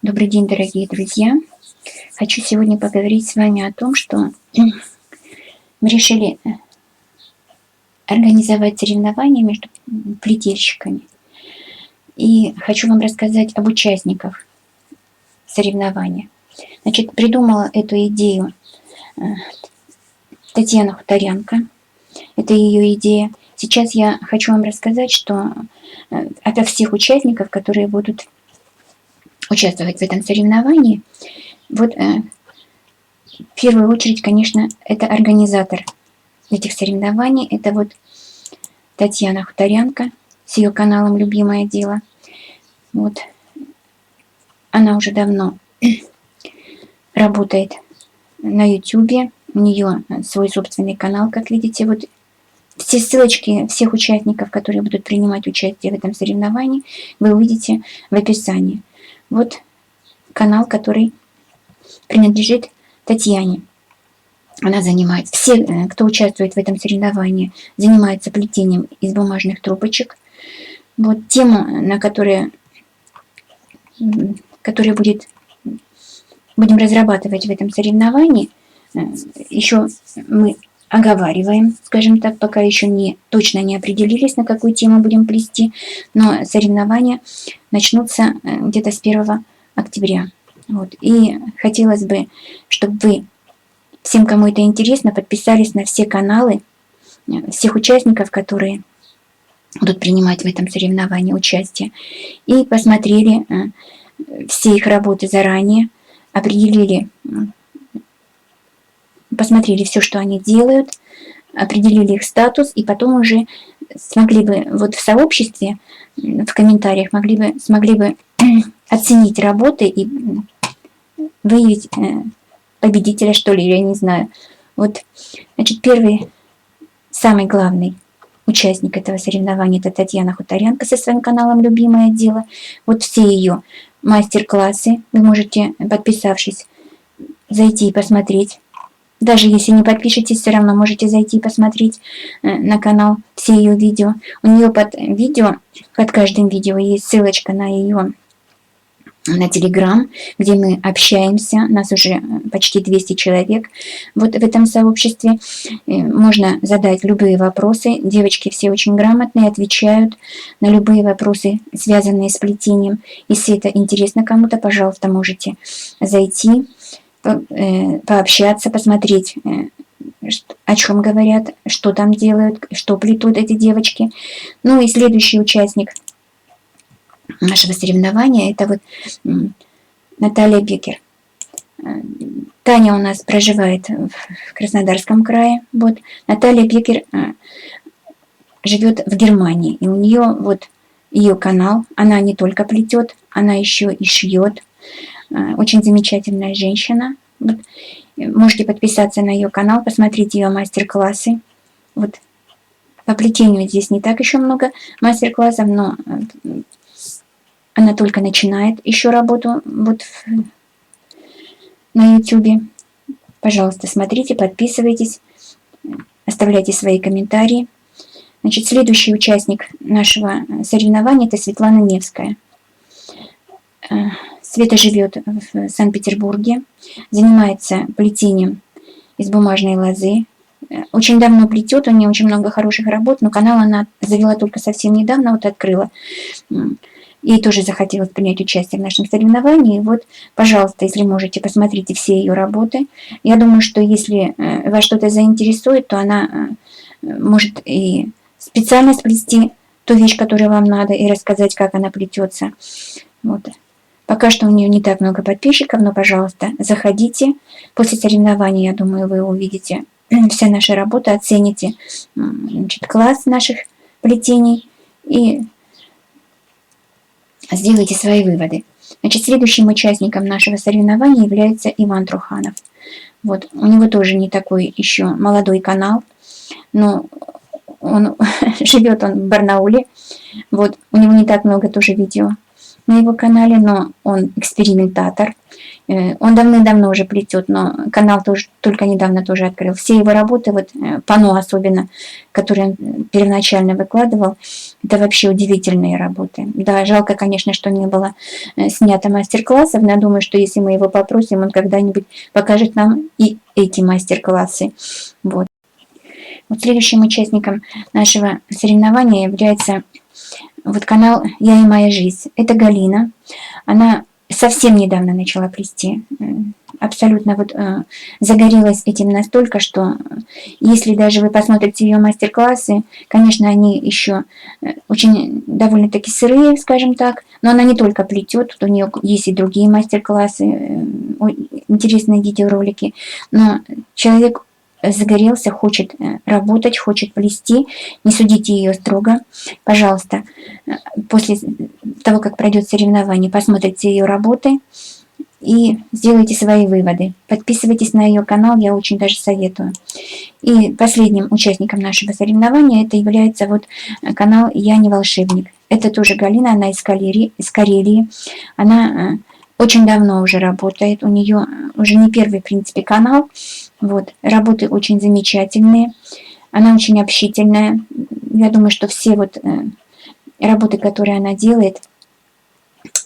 Добрый день, дорогие друзья! Хочу сегодня поговорить с вами о том, что мы решили организовать соревнования между плетельщиками. И хочу вам рассказать об участниках соревнования. Значит, придумала эту идею Татьяна Хуторянко. Это ее идея. Сейчас я хочу вам рассказать, что от всех участников, которые будут участвовать в этом соревновании, вот в первую очередь, конечно, это организатор этих соревнований. Это вот Татьяна Хуторянко с ее каналом «Любимое дело». Вот. Она уже давно работает на YouTube. У нее свой собственный канал, как видите. Вот все ссылочки всех участников, которые будут принимать участие в этом соревновании, вы увидите в описании. Вот канал, который принадлежит Татьяне. Она занимается, все, кто участвует в этом соревновании, занимается плетением из бумажных трубочек. Вот тема, на которую будем разрабатывать в этом соревновании, еще мы оговариваем, скажем так, пока еще точно не определились, на какую тему будем плести, но соревнования начнутся где-то с 1 октября. Вот. И хотелось бы, чтобы вы, всем, кому это интересно, подписались на все каналы всех участников, которые будут принимать в этом соревновании участие, и посмотрели все их работы заранее, посмотрели все, что они делают, определили их статус, и потом уже смогли бы вот в сообществе, в комментариях смогли бы оценить работы и выявить победителя, что ли, я не знаю. Вот, значит, первый, самый главный участник этого соревнования — это Татьяна Хуторянко со своим каналом «Любимое дело». Вот все ее мастер-классы вы можете, подписавшись, зайти и посмотреть. Даже если не подпишетесь, все равно можете зайти и посмотреть на канал все ее видео. У нее под каждым видео есть ссылочка на Телеграм, где мы общаемся. Нас уже почти 200 человек вот в этом сообществе. Можно задать любые вопросы. Девочки все очень грамотные, отвечают на любые вопросы, связанные с плетением. Если это интересно кому-то, пожалуйста, можете зайти, пообщаться, посмотреть, о чем говорят, что там делают, что плетут эти девочки. Ну и следующий участник нашего соревнования — это вот Наталья Бекер. Таня у нас проживает в Краснодарском крае. Вот Наталья Бекер живет в Германии, и у нее вот ее канал. Она не только плетет, она еще и шьет. Очень замечательная женщина. Вот. Можете подписаться на ее канал, посмотреть ее мастер-классы. Вот. По плетению здесь не так еще много мастер-классов, но она только начинает еще работу вот на YouTube. Пожалуйста, смотрите, подписывайтесь, оставляйте свои комментарии. Значит, следующий участник нашего соревнования — это Светлана Невская. Света живет в Санкт-Петербурге, занимается плетением из бумажной лозы. Очень давно плетет, у нее очень много хороших работ, но канал она завела только совсем недавно, вот открыла. Ей тоже захотелось принять участие в нашем соревновании. Вот, пожалуйста, если можете, посмотрите все ее работы. Я думаю, что если вас что-то заинтересует, то она может и специально сплести ту вещь, которую вам надо, и рассказать, как она плетется. Вот. Пока что у нее не так много подписчиков, но, пожалуйста, заходите. После соревнования, я думаю, вы увидите все наши работы, оцените, значит, класс наших плетений и сделайте свои выводы. Значит, следующим участником нашего соревнования является Иван Труханов. Вот, у него тоже не такой еще молодой канал, но живет он в Барнауле. Вот, у него не так много тоже видео на его канале, но он экспериментатор. Он давным-давно уже плетет, но канал тоже только недавно тоже открыл. Все его работы, вот панно особенно, которые он первоначально выкладывал, это вообще удивительные работы. Да, жалко, конечно, что не было снято мастер-классов, но я думаю, что если мы его попросим, он когда-нибудь покажет нам и эти мастер-классы. Вот. Вот следующим участником нашего соревнования является вот канал «Я и моя жизнь». Это Галина. Она совсем недавно начала плести. Абсолютно вот загорелась этим настолько, что если даже вы посмотрите ее мастер-классы, конечно, они еще очень довольно-таки сырые, скажем так, но она не только плетет, у нее есть и другие мастер-классы, интересные видеоролики, но человек загорелся, хочет работать, хочет плести, не судите ее строго. Пожалуйста, после того, как пройдет соревнование, посмотрите ее работы и сделайте свои выводы. Подписывайтесь на ее канал, я очень даже советую. И последним участником нашего соревнования это является вот канал «Я не волшебник». Это тоже Галина, она из Карелии. Она очень давно уже работает, у нее уже не первый, в принципе, канал. Вот, работы очень замечательные, она очень общительная. Я думаю, что все вот работы, которые она делает,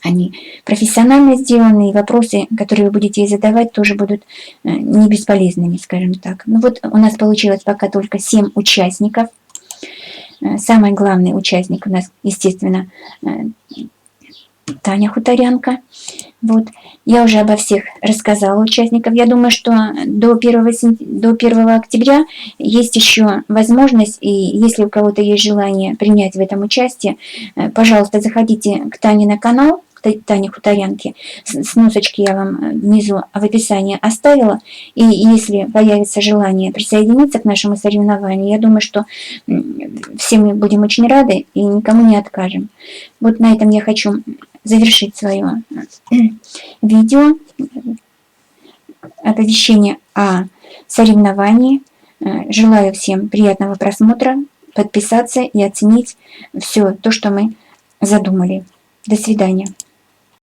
они профессионально сделаны, и вопросы, которые вы будете ей задавать, тоже будут не бесполезными, скажем так. Ну вот у нас получилось пока только 7 участников. Самый главный участник у нас, естественно, Таня Хуторянка. Вот. Я уже обо всех рассказала участников. Я думаю, что до 1 октября есть еще возможность, и если у кого-то есть желание принять в этом участие, пожалуйста, заходите к Тане на канал, к Тане Хуторянке. Сносочки я вам внизу в описании оставила. И если появится желание присоединиться к нашему соревнованию, я думаю, что все мы будем очень рады и никому не откажем. Вот на этом я хочу завершить свое видео, оповещение о соревновании. Желаю всем приятного просмотра, подписаться и оценить все то, что мы задумали. До свидания.